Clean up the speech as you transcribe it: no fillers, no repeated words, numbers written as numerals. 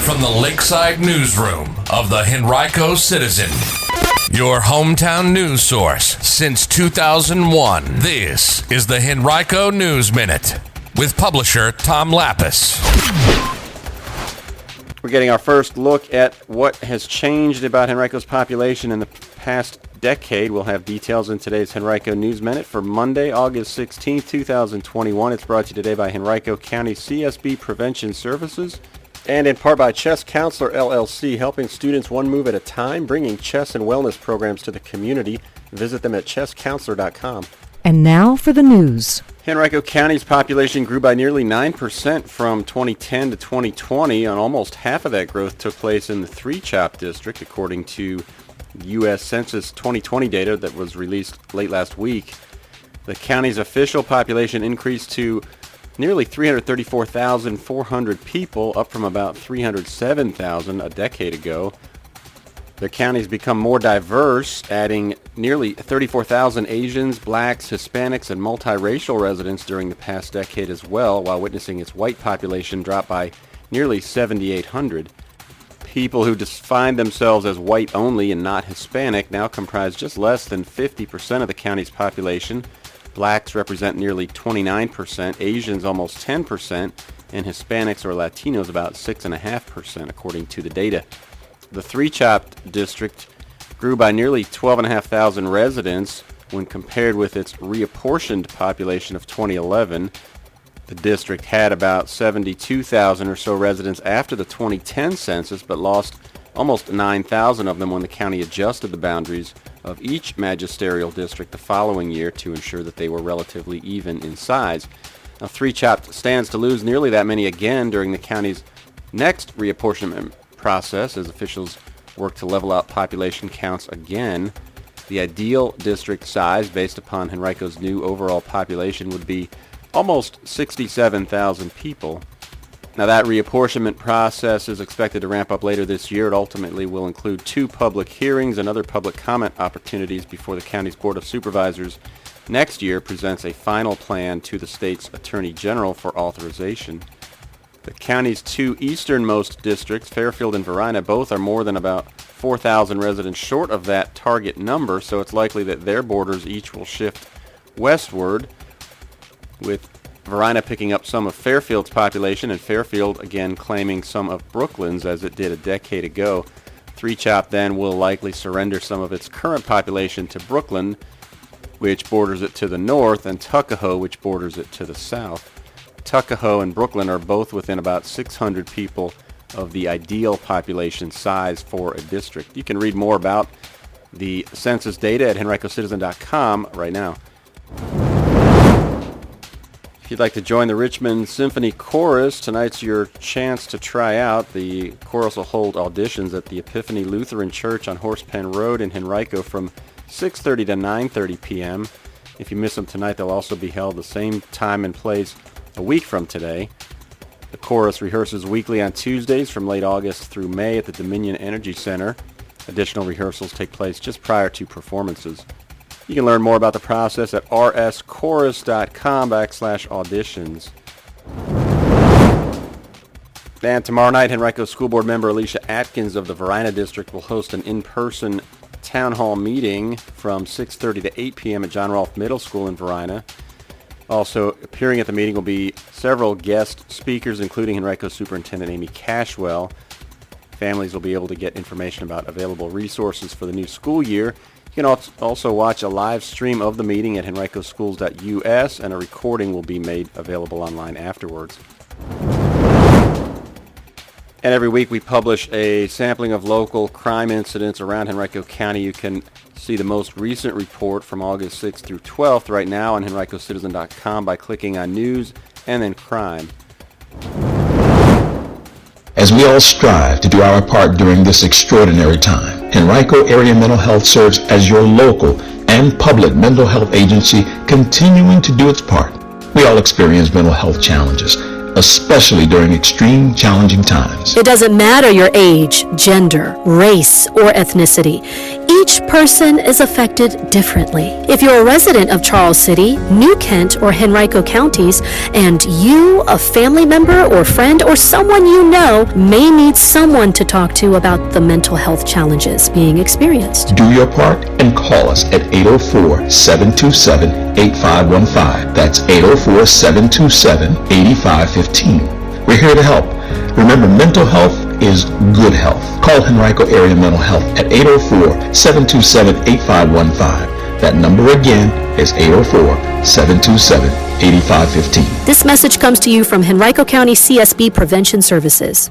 from the Lakeside Newsroom of the Henrico Citizen, your hometown news source since 2001. This is the Henrico News Minute with publisher Tom Lapis. We're getting our first look at what has changed about Henrico's population in the past decade. We'll have details in today's Henrico News Minute for Monday, August 16, 2021. It's brought to you today by Henrico County CSB Prevention Services and in part by Chess Counselor LLC, helping students one move at a time, bringing chess and wellness programs to the community. Visit them at chesscounselor.com. And now for the news. Henrico County's population grew by nearly 9% from 2010 to 2020, and almost half of that growth took place in the Three Chop District, according to U.S. Census 2020 data that was released late last week. The county's official population increased to nearly 334,400 people, up from about 307,000 a decade ago. The county's become more diverse, adding nearly 34,000 Asians, blacks, Hispanics, and multiracial residents during the past decade as well, while witnessing its white population drop by nearly 7,800. People who define themselves as white only and not Hispanic now comprise just less than 50% of the county's population. Blacks represent nearly 29%, Asians almost 10%, and Hispanics or Latinos about 6.5%, according to the data. The Three Chop District grew by nearly 12,500 residents when compared with its reapportioned population of 2011. The district had about 72,000 or so residents after the 2010 census, but lost almost 9,000 of them when the county adjusted the boundaries of each magisterial district the following year to ensure that they were relatively even in size. Now, Three Chop stands to lose nearly that many again during the county's next reapportionment process as officials work to level out population counts again. The ideal district size based upon Henrico's new overall population would be almost 67,000 people. Now, that reapportionment process is expected to ramp up later this year. It ultimately will include 2 public hearings and other public comment opportunities before the county's Board of Supervisors next year presents a final plan to the state's Attorney General for authorization. The county's 2 easternmost districts, Fairfield and Varina, both are more than about 4,000 residents short of that target number, so it's likely that their borders each will shift westward, with Varina picking up some of Fairfield's population and Fairfield again claiming some of Brooklyn's as it did a decade ago. Three Chop then will likely surrender some of its current population to Brooklyn, which borders it to the north, and Tuckahoe, which borders it to the south. Tuckahoe and Brooklyn are both within about 600 people of the ideal population size for a district. You can read more about the census data at henricocitizen.com right now. If you'd like to join the Richmond Sympony Chorus, tonight's your chance to try out. The chorus will hold auditions at the Epiphany Lutheran Church on Horsepen Road in Henrico from 6:30 to 9:30 p.m. If you miss them tonight, they'll also be held the same time and place a week from today. The chorus rehearses weekly on Tuesdays from late August through May at the Dominion Energy Center. Additional rehearsals take place just prior to performances. You can learn more about the process at rschorus.com/auditions. And tomorrow night, Henrico School Board member Alicia Atkins of the Varina District will host an in-person town hall meeting from 6:30 to 8 p.m. at John Rolfe Middle School in Varina. Also appearing at the meeting will be several guest speakers, including Henrico Superintendent Amy Cashwell. Families will be able to get information about available resources for the new school year. You can also watch a live stream of the meeting at henricoschools.us, and a recording will be made available online afterwards. And every week we publish a sampling of local crime incidents around Henrico County. You can see the most recent report from August 6th through 12th right now on henricocitizen.com by clicking on News and then Crime. As we all strive to do our part during this extraordinary time, Henrico Area Mental Health serves as your local and public mental health agency, continuing to do its part. We all experience mental health challenges, especially during extreme challenging times. It doesn't matter your age, gender, race, or ethnicity. Each person is affected differently. If you're a resident of Charles City, New Kent, or Henrico counties, and you, a family member or friend or someone you know, may need someone to talk to about the mental health challenges being experienced. Do your part and call us at 804-727-8515. That's 804-727-8515. We're here to help. Remember, mental health is good health. Call Henrico Area Mental Health at 804-727-8515. That number again is 804-727-8515. This message comes to you from Henrico County CSB Prevention Services.